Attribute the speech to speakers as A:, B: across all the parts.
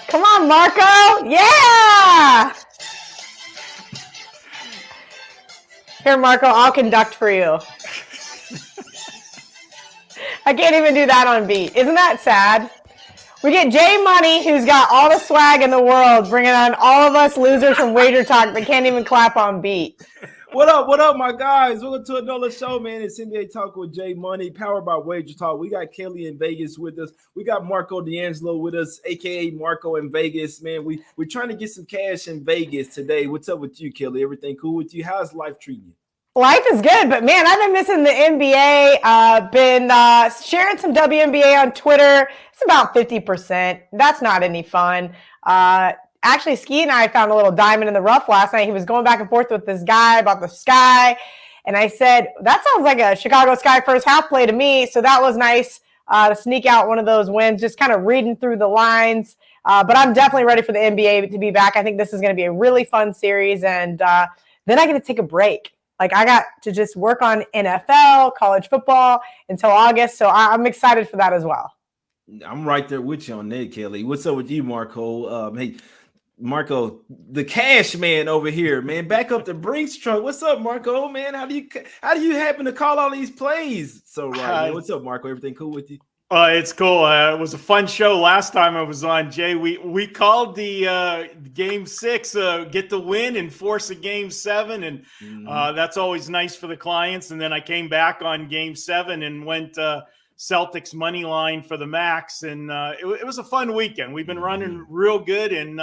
A: Come on, Marco. Yeah. Here, Marco, I'll conduct for you. I can't even do that on beat. Isn't that sad? We get Jay Money, who's got all the swag in the world, bringing on all of us losers from Wager Talk that can't even clap on beat.
B: What up, my guys? Welcome to another show, man. It's NBA Talk with Jay Money, powered by Wager Talk. We got Kelly in Vegas with us. We got Marco D'Angelo with us, a.k.a. Marco in Vegas, man. We're trying to get some cash in Vegas today. What's up with you, Kelly? Everything cool with you? How's life treating you?
A: Life is good, but man, I've been missing the NBA. Been sharing some WNBA on Twitter. It's about 50%. That's not any fun. Actually, Ski and I found a little diamond in the rough last night. He was going back and forth with this guy about the Sky. And I said, that sounds like a Chicago Sky first half play to me. So that was nice to sneak out one of those wins, just kind of reading through the lines. But I'm definitely ready for the NBA to be back. I think this is going to be a really fun series. And then I get to take a break. Like, I got to just work on NFL, college football until August. So I'm excited for that as well.
B: I'm right there with you on that, Kelly. What's up with you, Marco? Hey, Marco, the cash man over here, man. Back up the Brinks truck. What's up, Marco? Man, how do you happen to call all these plays so right? Man? What's up, Marco? Everything cool with you?
C: It's cool. It was a fun show last time I was on, Jay. We called the Game 6, get the win and force a Game 7, and that's always nice for the clients. And then I came back on Game 7 and went Celtics money line for the max, and it was a fun weekend. We've been running real good, and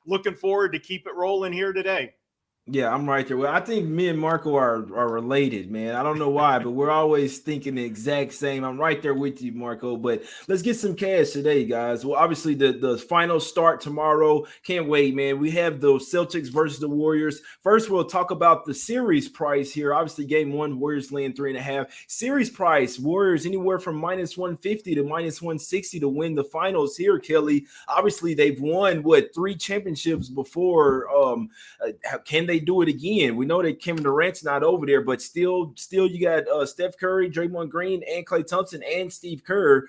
C: looking forward to keep it rolling here today.
B: Yeah, I'm right there. Well, I think me and Marco are related, man. I don't know why, but we're always thinking the exact same. I'm right there with you, Marco. But let's get some cash today, guys. Well, obviously, the final start tomorrow. Can't wait, man. We have the Celtics versus the Warriors. First, we'll talk about the series price here. Obviously, game 1, Warriors laying 3.5. Series price, Warriors anywhere from -150 to -160 to win the finals here, Kelly. Obviously, they've won, 3 championships before. Can they do it again? We know that Kevin Durant's not over there, but still you got Steph Curry, Draymond Green, and Klay Thompson, and Steve Kerr.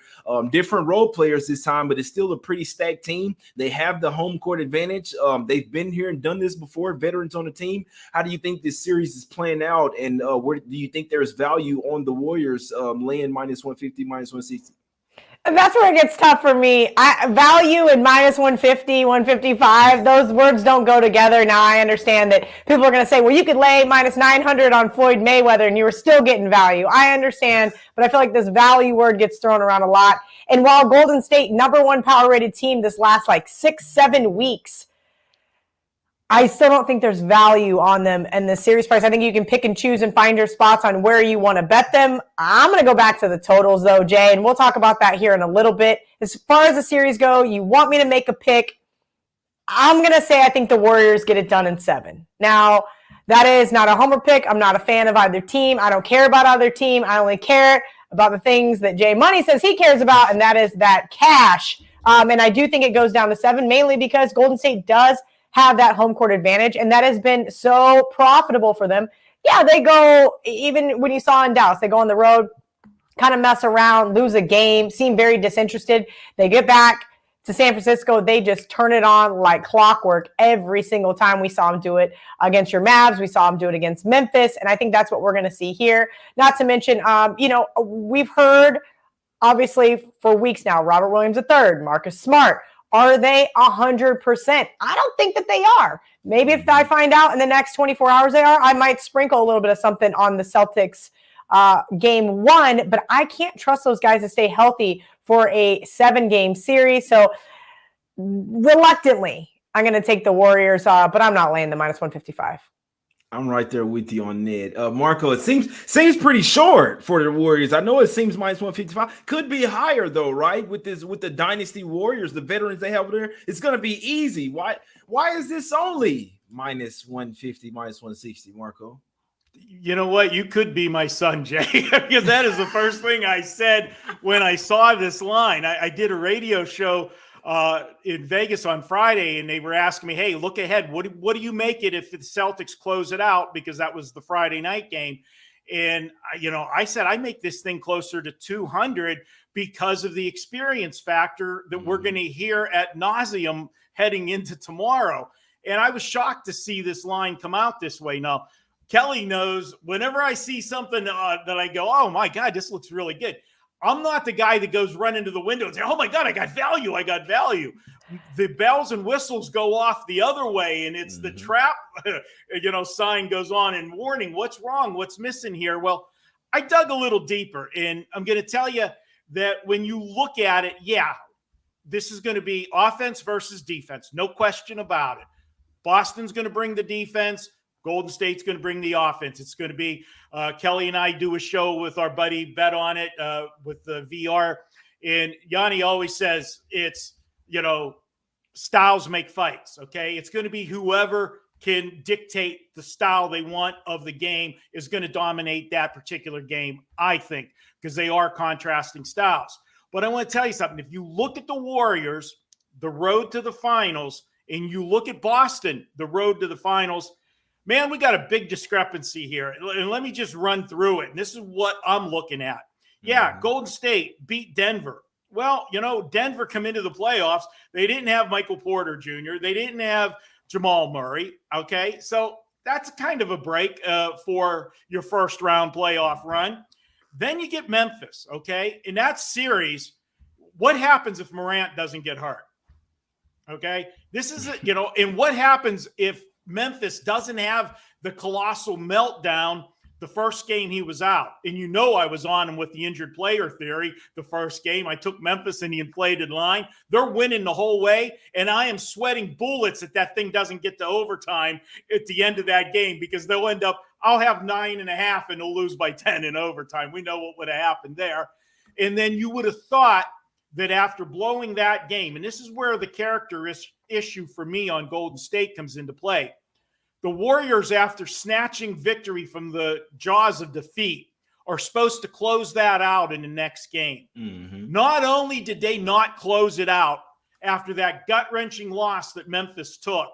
B: Different role players this time, but it's still a pretty stacked team. They have the home court advantage. They've been here and done this before, veterans on the team. How do you think this series is playing out, and where do you think there's value on the Warriors laying -150, -160?
A: That's where it gets tough for me. Value and -150, 155, those words don't go together. Now, I understand that people are going to say, well, you could lay -900 on Floyd Mayweather and you were still getting value. I understand, but I feel like this value word gets thrown around a lot. And while Golden State, #1 power-rated team this last 6-7 weeks, I still don't think there's value on them in the series price. I think you can pick and choose and find your spots on where you want to bet them. I'm going to go back to the totals, though, Jay, and we'll talk about that here in a little bit. As far as the series go, you want me to make a pick. I'm going to say I think the Warriors get it done in 7. Now, that is not a homer pick. I'm not a fan of either team. I don't care about either team. I only care about the things that Jay Money says he cares about, and that is that cash. And I do think it goes down to 7, mainly because Golden State does have that home court advantage, and that has been so profitable for them. Yeah, they go, even when you saw in Dallas, they go on the road, kind of mess around, lose a game, seem very disinterested. They get back to San Francisco, they just turn it on like clockwork every single time. We saw them do it against your Mavs. We saw them do it against Memphis, and I think that's what we're going to see here. Not to mention, we've heard, obviously, for weeks now, Robert Williams III, Marcus Smart. Are they 100%? I don't think that they are. Maybe if I find out in the next 24 hours they are, I might sprinkle a little bit of something on the Celtics game 1, but I can't trust those guys to stay healthy for a 7-game series. So reluctantly, I'm going to take the Warriors, but I'm not laying the -155.
B: I'm right there with you on that. Marco, it seems pretty short for the Warriors. I know it seems -155. Could be higher though, right? With the Dynasty Warriors, the veterans they have there, it's gonna be easy. Why is this only -150, -160, Marco?
C: You know what? You could be my son, Jay, because that is the first thing I said when I saw this line. I did a radio show in Vegas on Friday, and they were asking me, hey, look ahead. What do you make it if the Celtics close it out? Because that was the Friday night game. And, I said, I make this thing closer to 200 because of the experience factor that we're going to hear ad nauseum heading into tomorrow. And I was shocked to see this line come out this way. Now, Kelly knows whenever I see something that I go, oh my God, this looks really good. I'm not the guy that goes running to the window and say, oh my God, I got value. I got value. The bells and whistles go off the other way, and it's the trap, sign goes on and warning. What's wrong? What's missing here? Well, I dug a little deeper, and I'm going to tell you that when you look at it, this is going to be offense versus defense. No question about it. Boston's going to bring the defense. Golden State's going to bring the offense. It's going to be Kelly and I do a show with our buddy Bet on It with the VR. And Yanni always says it's, styles make fights, okay? It's going to be whoever can dictate the style they want of the game is going to dominate that particular game, I think, because they are contrasting styles. But I want to tell you something. If you look at the Warriors, the road to the finals, and you look at Boston, the road to the finals, man, we got a big discrepancy here. And let me just run through it. And this is what I'm looking at. Yeah, Golden State beat Denver. Well, Denver come into the playoffs. They didn't have Michael Porter Jr. They didn't have Jamal Murray. Okay, so that's kind of a break for your first round playoff run. Then you get Memphis. Okay, in that series, what happens if Morant doesn't get hurt? Okay, this is and what happens if Memphis doesn't have the colossal meltdown the first game he was out? And I was on him with the injured player theory the first game. I took Memphis in the inflated line. They're winning the whole way, and I am sweating bullets that thing doesn't get to overtime at the end of that game, because they'll end up, I'll have 9.5 and they'll lose by 10 in overtime. We know what would have happened there. And then you would have thought that after blowing that game, and this is where the character issue for me on Golden State comes into play. The Warriors, after snatching victory from the jaws of defeat, are supposed to close that out in the next game. Not only did they not close it out after that gut-wrenching loss that Memphis took,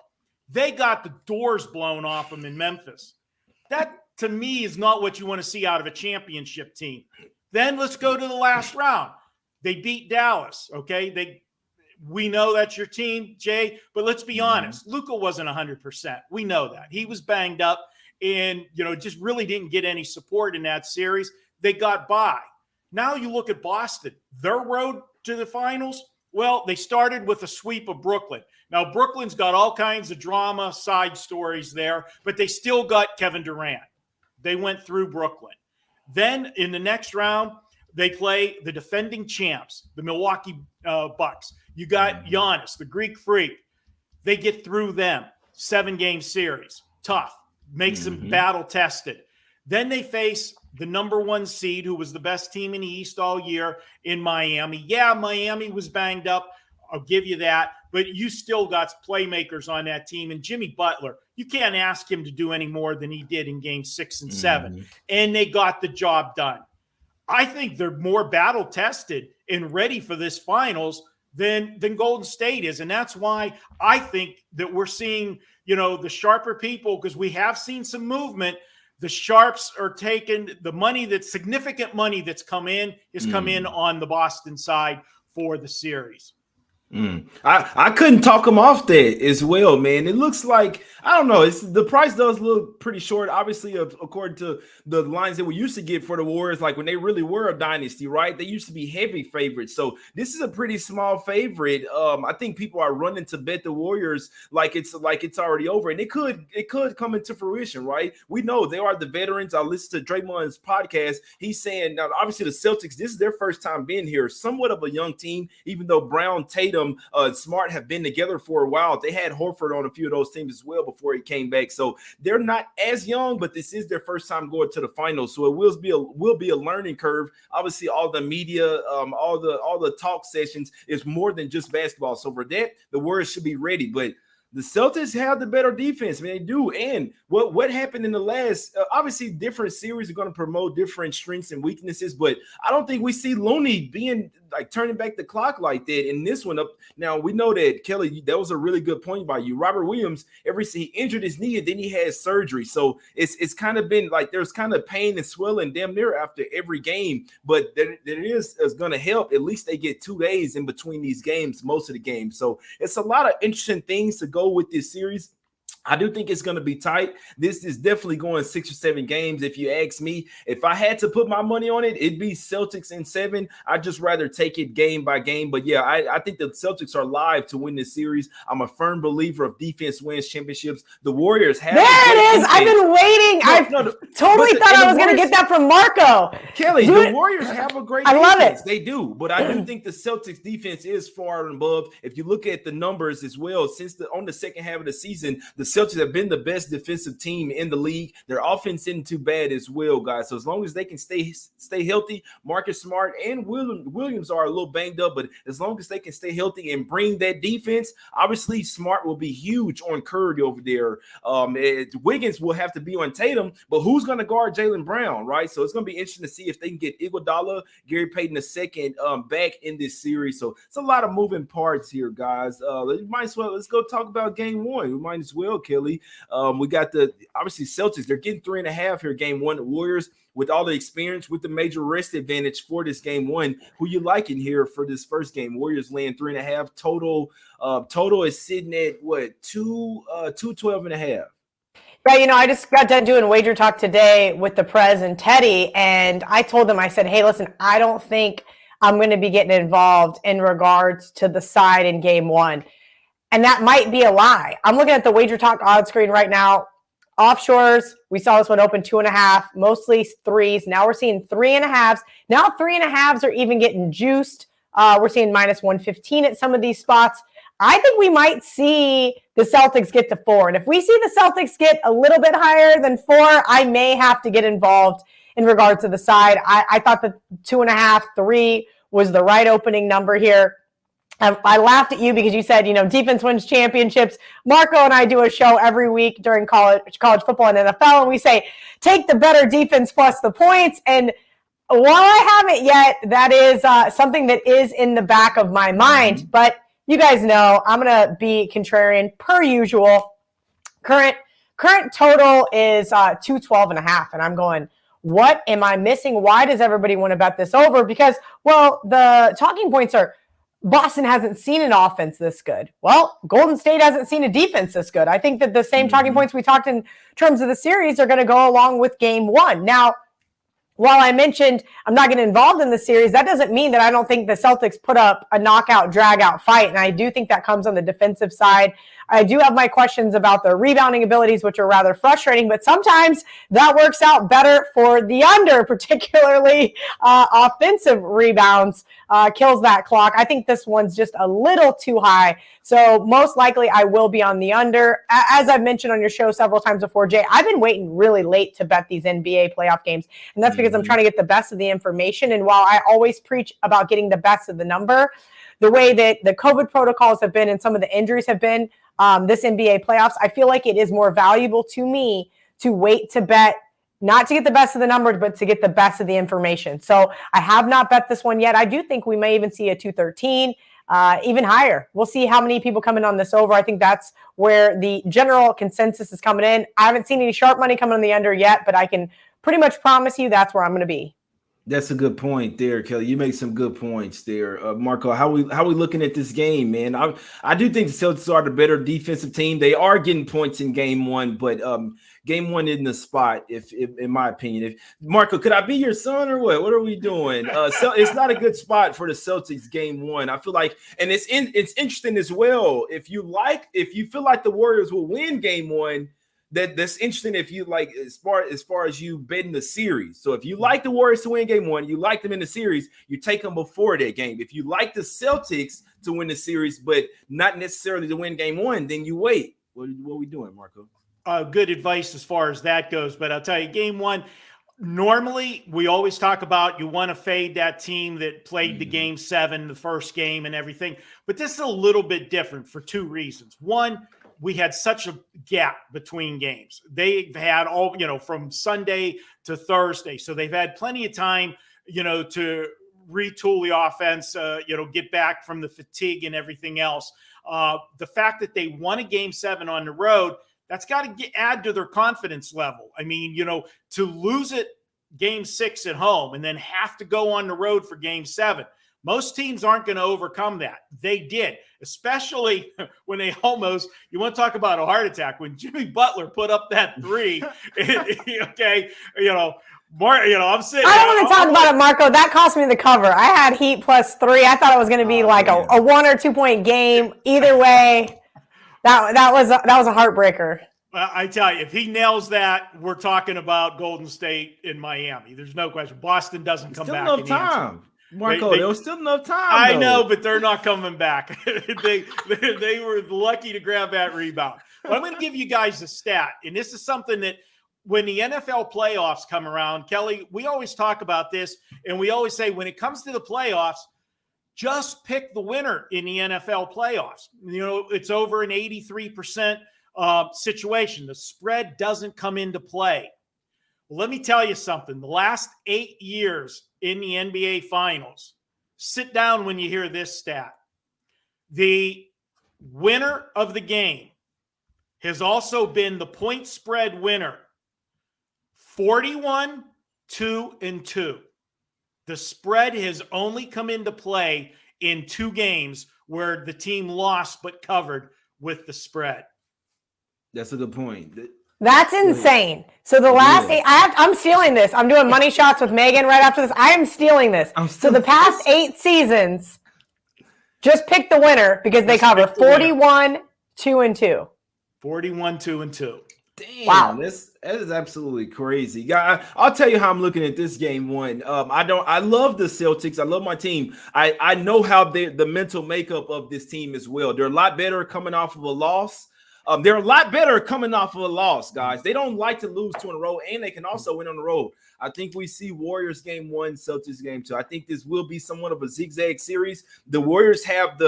C: they got the doors blown off them in Memphis. That, to me, is not what you want to see out of a championship team. Then let's go to the last round. They beat Dallas, okay? We know that's your team, Jay, but let's be honest. Luka wasn't 100%. We know that. He was banged up and, just really didn't get any support in that series. They got by. Now you look at Boston, their road to the finals. Well, they started with a sweep of Brooklyn. Now, Brooklyn's got all kinds of drama, side stories there, but they still got Kevin Durant. They went through Brooklyn. Then in the next round, they play the defending champs, the Milwaukee Bucks. You got Giannis, the Greek freak. They get through them. 7-game series. Tough. Makes them battle-tested. Then they face the number 1 seed, who was the best team in the East all year, in Miami. Yeah, Miami was banged up. I'll give you that. But you still got playmakers on that team. And Jimmy Butler, you can't ask him to do any more than he did in game 6 and 7. And they got the job done. I think they're more battle-tested and ready for this finals than Golden State is. And that's why I think that we're seeing, the sharper people, because we have seen some movement. The sharps are taking the money, significant money that's come in on the Boston side for the series.
B: I couldn't talk them off that as well, man. It looks like, I don't know, the price does look pretty short, obviously, according to the lines that we used to get for the Warriors, like when they really were a dynasty, right? They used to be heavy favorites. So this is a pretty small favorite. I think people are running to bet the Warriors like it's already over, and it could come into fruition, right? We know they are the veterans. I listened to Draymond's podcast. He's saying, now obviously the Celtics, this is their first time being here, somewhat of a young team, even though Brown, Tatum, Smart have been together for a while. They had Horford on a few of those teams as well before he came back. So they're not as young, but this is their first time going to the finals. So it will be a learning curve. Obviously, all the media, all the talk sessions is more than just basketball. So for that, the Warriors should be ready. But the Celtics have the better defense, man. They do. And what happened in the last, obviously different series are going to promote different strengths and weaknesses, but I don't think we see Looney being like turning back the clock like that. And this one up now, we know that Kelly, that was a really good point by you. Robert Williams, he injured his knee and then he had surgery, so it's kind of been like there's kind of pain and swelling damn near after every game. But that is going to help. At least they get 2 days in between these games, most of the games. So it's a lot of interesting things to go with this series. I do think it's going to be tight. This is definitely going 6 or 7 games. If you ask me, if I had to put my money on it, it'd be Celtics in 7. I'd just rather take it game by game. But yeah, I think the Celtics are live to win this series. I'm a firm believer of defense wins championships. The Warriors have.
A: There it is. I've been waiting. I totally thought I was going to get that from Marco.
B: Kelly, the Warriors have a great defense.
A: I love it.
B: They do. But I do think the Celtics defense is far and above. If you look at the numbers as well, since on the second half of the season, the Celtics have been the best defensive team in the league. Their offense isn't too bad as well, guys. So as long as they can stay healthy, Marcus Smart and Williams are a little banged up, but as long as they can stay healthy and bring that defense, obviously Smart will be huge on Curry over there. Wiggins will have to be on Tatum, but who's going to guard Jaylen Brown, right? So it's going to be interesting to see if they can get Iguodala, Gary Payton II back in this series. So it's a lot of moving parts here, guys. Let's go talk about game 1. We might as well, Kelly. We got obviously Celtics. They're getting 3.5 here, game 1. The Warriors, with all the experience, with the major rest advantage for this game 1. Who you liking here for this first game? Warriors laying 3.5 total. Total is sitting at what 212.5.
A: Yeah, I just got done doing Wager Talk today with the Prez and Teddy, and I told them, I said, hey, listen, I don't think I'm going to be getting involved in regards to the side in game 1. And that might be a lie. I'm looking at the Wager Talk odds screen right now. Offshores, we saw this one open 2.5, mostly 3s. Now we're seeing 3.5s. Now 3.5s are even getting juiced. We're seeing minus 115 at some of these spots. I think we might see the Celtics get to 4. And if we see the Celtics get a little bit higher than 4, I may have to get involved in regards to the side. I thought that 2.5, 3 was the right opening number here. I laughed at you because you said, defense wins championships. Marco and I do a show every week during college football and NFL, and we say, take the better defense plus the points. And while I haven't yet, that is something that is in the back of my mind. But you guys know I'm going to be contrarian per usual. Current total is 212.5, and I'm going, what am I missing? Why does everybody want to bet this over? Because, well, the talking points are, Boston hasn't seen an offense this good. Well, Golden State hasn't seen a defense this good. I think that the same talking points we talked in terms of the series are going to go along with game 1. Now, while I mentioned I'm not getting involved in the series, that doesn't mean that I don't think the Celtics put up a knockout, drag-out fight, and I do think that comes on the defensive side. I do have my questions about their rebounding abilities, which are rather frustrating, but sometimes that works out better for the under, particularly offensive rebounds, kills that clock. I think this one's just a little too high, so most likely I will be on the under. As I've mentioned on your show several times before, Jay, I've been waiting really late to bet these NBA playoff games, and that's because I'm trying to get the best of the information, and while I always preach about getting the best of the number, the way that the COVID protocols have been and some of the injuries have been this NBA playoffs, I feel like it is more valuable to me to wait to bet, not to get the best of the numbers, but to get the best of the information. So I have not bet this one yet. I do think we may even see a 213, even higher. We'll see how many people come in on this over. I think that's where the general consensus is coming in. I haven't seen any sharp money coming on the under yet, but I can pretty much promise you that's where I'm going to be.
B: That's a good point there, Kelly. You make some good points there. Marco, how we looking at this game, man? I do think the Celtics are the better defensive team. They are getting points in game 1, but game 1 isn't the spot, if in my opinion. Marco, could I be your son or what? What are we doing? So it's not a good spot for the Celtics game 1. I feel like, and it's interesting as well. If you feel like the Warriors will win game 1, that's interesting if you like as far as you betting the series. So if you like the Warriors to win game 1, you like them in the series, you take them before that game. If you like the Celtics to win the series, but not necessarily to win game 1, then you wait. What are we doing, Marco?
C: Good advice as far as that goes. But I'll tell you, game 1, normally we always talk about you want to fade that team that played the game 7, the first game and everything. But this is a little bit different for 2 reasons. One, we had such a gap between games. They've had from Sunday to Thursday. So they've had plenty of time, to retool the offense, get back from the fatigue and everything else. The fact that they won a Game 7 on the road, that's got to add to their confidence level. I mean, to lose it Game 6 at home and then have to go on the road for Game 7, most teams aren't going to overcome that. They did, especially when they almost, you want to talk about a heart attack, when Jimmy Butler put up that 3, okay, I'm sitting.
A: I don't want to talk about it, Marco. That cost me the cover. I had Heat +3. I thought it was going to be like a 1 or 2 point game. Either way, that was a heartbreaker.
C: I tell you, if he nails that, we're talking about Golden State in Miami. There's no question. Boston doesn't come back.
B: Still enough time, Marco. There was still enough time.
C: I know, but they're not coming back. they were lucky to grab that rebound. But I'm going to give you guys a stat, and this is something that when the NFL playoffs come around, Kelly, we always talk about this, and we always say when it comes to the playoffs, just pick the winner in the NFL playoffs. It's over an 83% situation. The spread doesn't come into play. Well, let me tell you something. The last 8 years in the NBA Finals, sit down when you hear this stat. The winner of the game has also been the point spread winner. 41, 2-2. The spread has only come into play in 2 games where the team lost but covered with the spread.
B: That's a good point.
A: That's insane. So the last 8, I'm stealing this. I'm doing money shots with Megan right after this. I am stealing this. So the past 8 seasons, just pick the winner because they cover 41, 2-2.
C: 41, 2-2.
B: Damn,
A: wow,
B: that is absolutely crazy. Guy, I'll tell you how I'm looking at this Game 1. I love the Celtics. I love my team. I know how the mental makeup of this team as well. They're a lot better coming off of a loss. They're a lot better coming off of a loss, guys. They don't like to lose 2 in a row, and they can also win on the road. I think we see Warriors Game 1, Celtics Game 2. I think this will be somewhat of a zigzag series. The Warriors have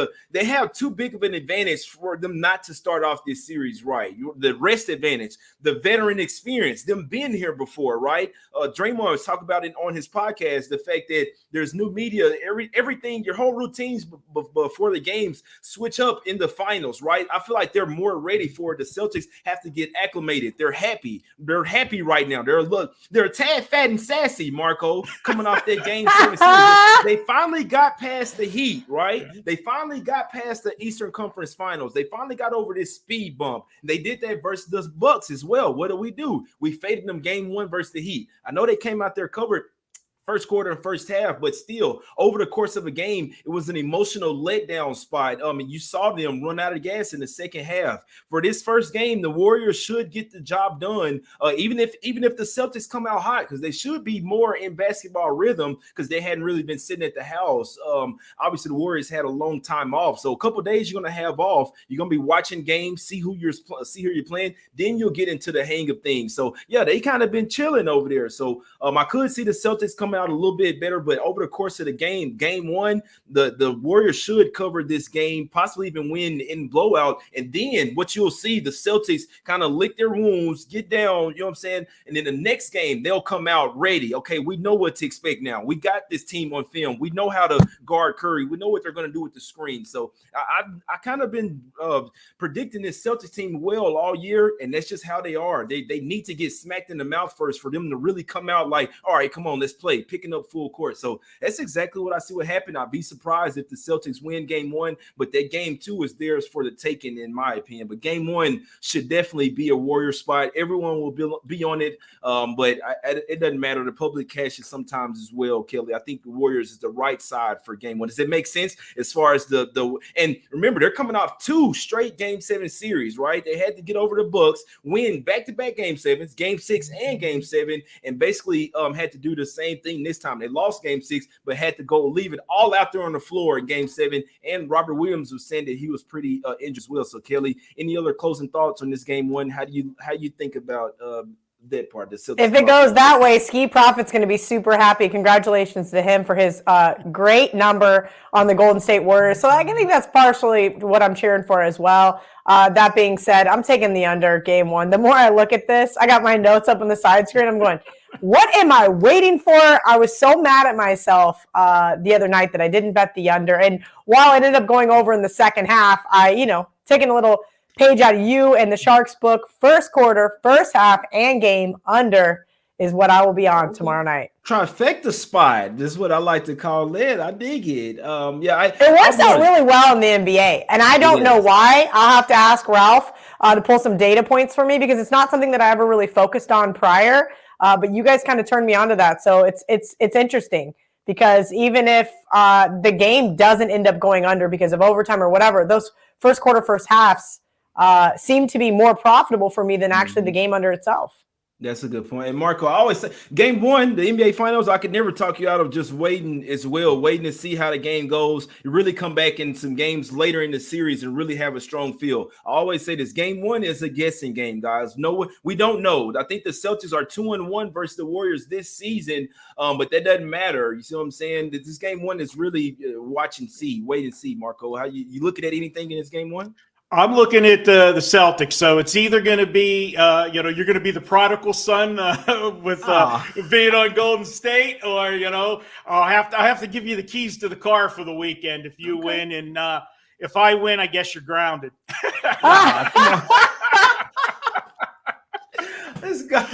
B: too big of an advantage for them not to start off this series right. The rest advantage, the veteran experience, them being here before, right? Draymond was talking about it on his podcast, the fact that there's new media, everything, your whole routines before the games switch up in the finals, right? I feel like they're more ready for it. The Celtics have to get acclimated. They're happy. They're happy right now. They're a tad fat and sassy, Marco, coming off that Game 7 series. They finally got past the Heat, right? They finally got past the Eastern Conference Finals. They finally got over this speed bump. They did that versus the Bucks as well. What do? We faded them Game 1 versus the Heat. I know they came out there covered first quarter and first half, but still, over the course of a game, it was an emotional letdown spot. And you saw them run out of gas in the second half. For this first game, the Warriors should get the job done, even if the Celtics come out hot, because they should be more in basketball rhythm because they hadn't really been sitting at the house. Obviously, the Warriors had a long time off, so a couple of days you're going to have off. You're going to be watching games, see who you're playing. Then you'll get into the hang of things. So yeah, they kind of been chilling over there. So I could see the Celtics come out a little bit better, but over the course of the game 1, the Warriors should cover this game, possibly even win in blowout. And then what you'll see, the Celtics kind of lick their wounds, get down, you know what I'm saying? And then the next game, they'll come out ready. Okay, we know what to expect now. We got this team on film. We know how to guard Curry. We know what they're going to do with the screen. So I kind of been predicting this Celtics team well all year, and that's just how they are. They need to get smacked in the mouth first for them to really come out like, all right, come on, let's play, picking up full court. So that's exactly what I see what happened. I'd be surprised if the Celtics win Game 1, but that Game 2 is theirs for the taking, in my opinion. But Game 1 should definitely be a Warrior spot. Everyone will be on it, but it doesn't matter. The public cashes sometimes as well, Kelly. I think the Warriors is the right side for Game 1. Does it make sense as far as and remember, they're coming off 2 straight Game 7 series, right? They had to get over the Bucks, win back-to-back Game 7s, Game 6 and Game 7, and basically had to do the same thing this time. They lost Game 6, but had to go leave it all out there on the floor in Game 7. And Robert Williams was saying that he was pretty injured as well. So Kelly, any other closing thoughts on this Game 1? How do you think about that part? If
A: it goes that way, Ski Profit's going to be super happy. Congratulations to him for his great number on the Golden State Warriors. So I think that's partially what I'm cheering for as well. That being said, I'm taking the under Game 1. The more I look at this, I got my notes up on the side screen. I'm going, What am I waiting for? I was so mad at myself the other night that I didn't bet the under. And while it ended up going over in the second half, taking a little page out of you and the Sharks book, first quarter, first half, and game under is what I will be on tomorrow night.
B: Trifecta spot. This is what I like to call it. I dig it.
A: It works out really well in the NBA, and I don't know why. I'll have to ask Ralph to pull some data points for me because it's not something that I ever really focused on prior. But you guys kind of turned me onto that, so it's interesting because even if the game doesn't end up going under because of overtime or whatever, those first quarter, first halves seem to be more profitable for me than actually the game under itself.
B: That's a good point. And Marco, I always say game one, the NBA finals, I could never talk you out of just waiting as well, waiting to see how the game goes. You really come back in some games later in the series and really have a strong feel. I always say this game one is a guessing game, guys. No, we don't know. I think the Celtics are 2-1 versus the Warriors this season, but that doesn't matter. You see what I'm saying? This game one is really watch and see, wait and see, Marco. How you looking at anything in this game one?
C: I'm looking at the Celtics, so it's either going to be, you're going to be the prodigal son with being on Golden State, or I have to give you the keys to the car for the weekend if you win, and if I win, I guess you're grounded.
B: This guy.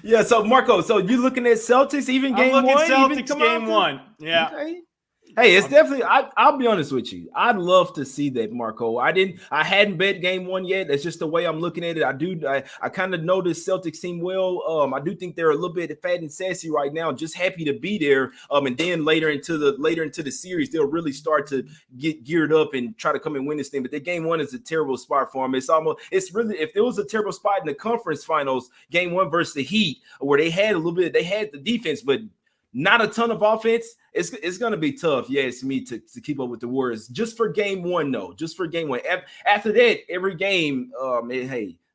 B: Yeah, so Marco, so you looking at Celtics even game one?
C: I'm looking at Celtics game one. Yeah.
B: Okay. Hey, it's definitely. I'll be honest with you. I'd love to see that, Marco. I hadn't bet game one yet. That's just the way I'm looking at it. I kind of know this Celtics team well. I do think they're a little bit fat and sassy right now. Just happy to be there. And then later into the series, they'll really start to get geared up and try to come and win this thing. But the game one is a terrible spot for them. It's really, if there was a terrible spot in the conference finals, game one versus the Heat, where they had the defense, but not a ton of offense. It's going to be tough, yes, me to keep up with the Warriors. Just for game one, though. Just for game one. After that, every game,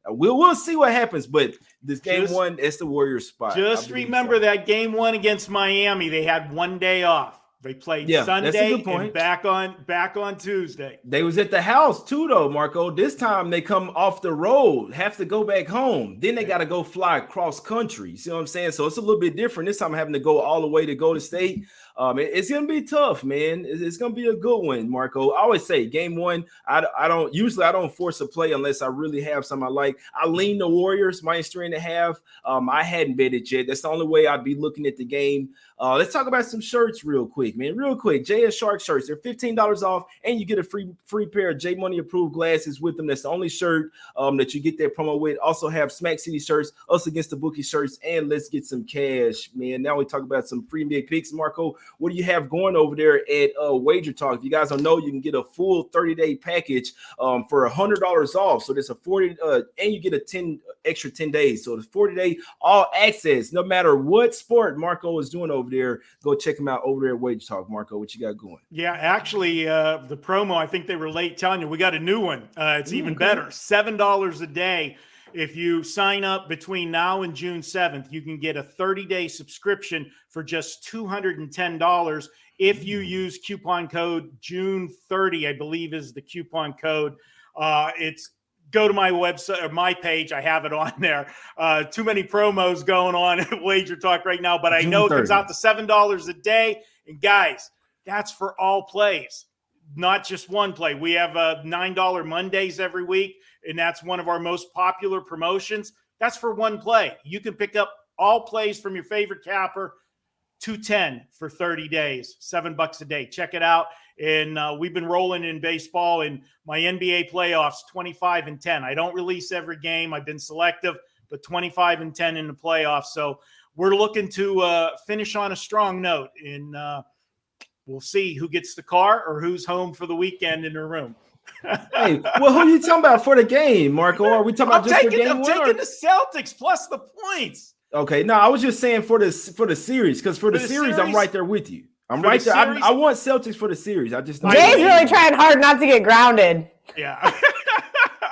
B: we'll see what happens. But this game one, it's the Warriors spot.
C: Just remember that game one against Miami, they had 1 day off. They played Sunday and back on Tuesday.
B: They was at the house too, though, Marco. This time they come off the road, have to go back home. Then they got to go fly cross country. You see what I'm saying? So it's a little bit different. This time having to go all the way to Golden State. It's gonna be tough, man. It's gonna be a good one, Marco. I always say game one. I don't force a play unless I really have something I like. I lean the Warriors -3.5. I hadn't bet it yet. That's the only way I'd be looking at the game. Let's talk about some shirts real quick, man. Real quick, JS Shark shirts. They're $15 off, and you get a free pair of J Money approved glasses with them. That's the only shirt that you get that promo with. Also have Smack City shirts, Us Against the Bookie shirts, and let's get some cash, man. Now we talk about some free nbapicks, Marco. What do you have going over there at Wager Talk? If you guys don't know, you can get a full 30-day package for $100 off. So there's a 40, and you get a extra 10 days. So the 40-day all access, no matter what sport Marco is doing over there. Go check him out over there at Wager Talk. Marco, what you got going?
C: Yeah, actually, the promo, I think they were late telling you, we got a new one. It's even better, $7 a day. If you sign up between now and June 7th, you can get a 30-day subscription for just $210 if you use coupon code June30, I believe is the coupon code. Go to my website or my page. I have it on there. Too many promos going on at Wager Talk right now, but I know it comes out to $7 a day. And guys, that's for all plays, not just one play. We have $9 Mondays every week, and that's one of our most popular promotions. That's for one play. You can pick up all plays from your favorite capper, $210 for 30 days, $7 a day. Check it out. And we've been rolling in baseball in my NBA playoffs, 25-10. I don't release every game. I've been selective, but 25-10 in the playoffs. So we're looking to finish on a strong note, and we'll see who gets the car or who's home for the weekend in their room.
B: Hey, well, who are you talking about for the game, Marco? Are we talking about just for game one?
C: I'm taking the Celtics plus the points.
B: Okay, no, I was just saying for the series, because for the series, I'm right there with you. I'm right there. I want Celtics for the series. Jay's
A: really trying hard not to get grounded.
C: Yeah.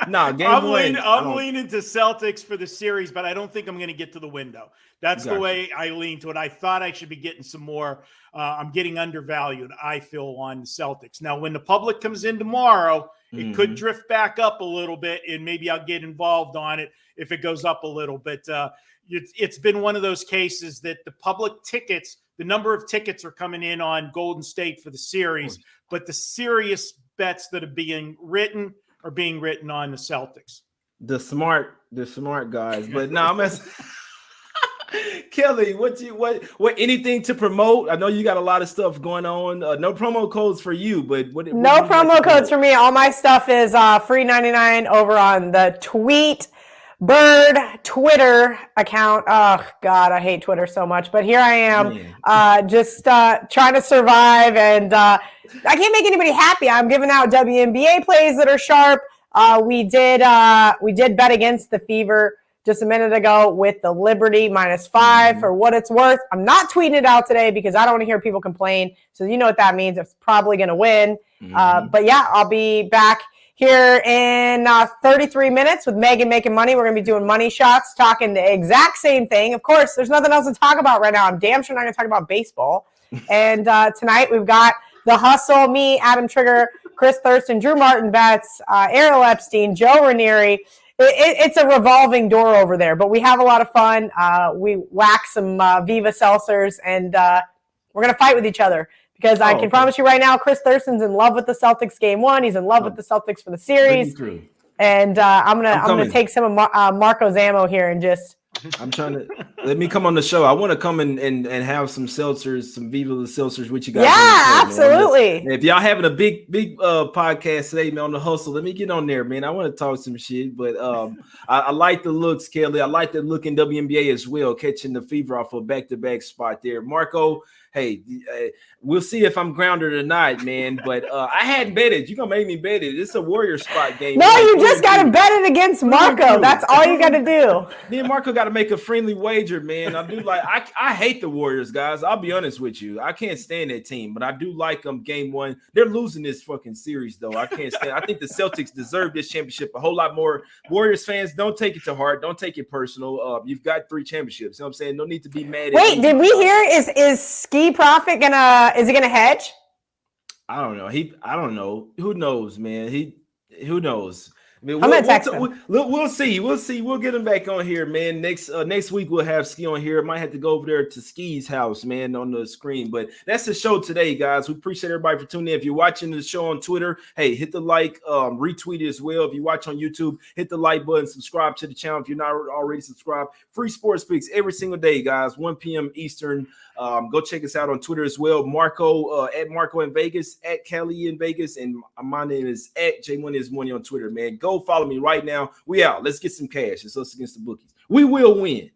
C: I'm leaning to Celtics for the series, but I don't think I'm going to get to the window. That's the way I lean to it. I thought I should be getting some more. I'm getting undervalued, I feel, on the Celtics. Now, when the public comes in tomorrow, it could drift back up a little bit, and maybe I'll get involved on it if it goes up a little bit. it's been one of those cases that the public tickets, the number of tickets are coming in on Golden State for the series, but the serious bets that are being written on the Celtics.
B: The smart guys. But no, I'm asking Kelly, what anything to promote? I know you got a lot of stuff going on. No promo codes for you, but
A: no promo codes for me. All my stuff is free 99 over on the Bird Twitter account. Oh God, I hate Twitter so much, but here I am, just trying to survive, and I can't make anybody happy. I'm giving out WNBA plays that are sharp. We did bet against the Fever just a minute ago with the Liberty -5 for what it's worth. I'm not tweeting it out today because I don't want to hear people complain. So you know what that means. It's probably going to win. But yeah, I'll be back here in 33 minutes with Megan making money. We're going to be doing money shots, talking the exact same thing. Of course, there's nothing else to talk about right now. I'm damn sure not going to talk about baseball. And tonight we've got The Hustle, me, Adam Trigger, Chris Thurston, Drew Martin Betts, Ariel Epstein, Joe Ranieri. It's a revolving door over there, but we have a lot of fun. We whack some Viva seltzers, and we're going to fight with each other. Because I can promise you right now, Chris Thurston's in love with the Celtics game 1. He's in love with the Celtics for the series. And I'm gonna take some of Marco's ammo here and just.
B: I'm trying to let me come on the show. I want to come and have some seltzers, some Viva seltzers with you guys.
A: Yeah, absolutely.
B: If y'all having a big podcast today, man, on The Hustle, let me get on there, man. I want to talk some shit, but I like the looks, Kelly. I like the look in WNBA as well, catching the Fever off a back-to-back spot there. Marco, hey, we'll see if I'm grounded or not, man. But I hadn't betted. You're going to make me bet it. It's a Warrior spot game.
A: No, you just got to bet it against Marco. That's all you got to do.
B: Me and Marco got to make a friendly wager, man. I do I hate the Warriors, guys. I'll be honest with you. I can't stand that team, but I do like them game 1. They're losing this fucking series, though. I can't stand I think the Celtics deserve this championship a whole lot more. Warriors fans, don't take it to heart. Don't take it personal. You've got 3 championships. You know what I'm saying? No need to be mad at
A: Wait, did we hear is Ski Profit is he gonna hedge?
B: I don't know. I don't know. Who knows, man? Who knows? I mean,
A: I'm gonna text him.
B: We'll see. We'll get him back on here, man. Next week we'll have Ski on here. Might have to go over there to Ski's house, man, on the screen. But that's the show today, guys. We appreciate everybody for tuning in. If you're watching the show on Twitter, hey, hit the like, retweet it as well. If you watch on YouTube, hit the like button, subscribe to the channel if you're not already subscribed. Free sports picks every single day, guys. 1 p.m. Eastern. Go check us out on Twitter as well. Marco at Marco in Vegas, at Kelly in Vegas, and my name is at J1ismoney on Twitter, man. Go follow me right now. We out. Let's get some cash. It's us against the bookies. We will win.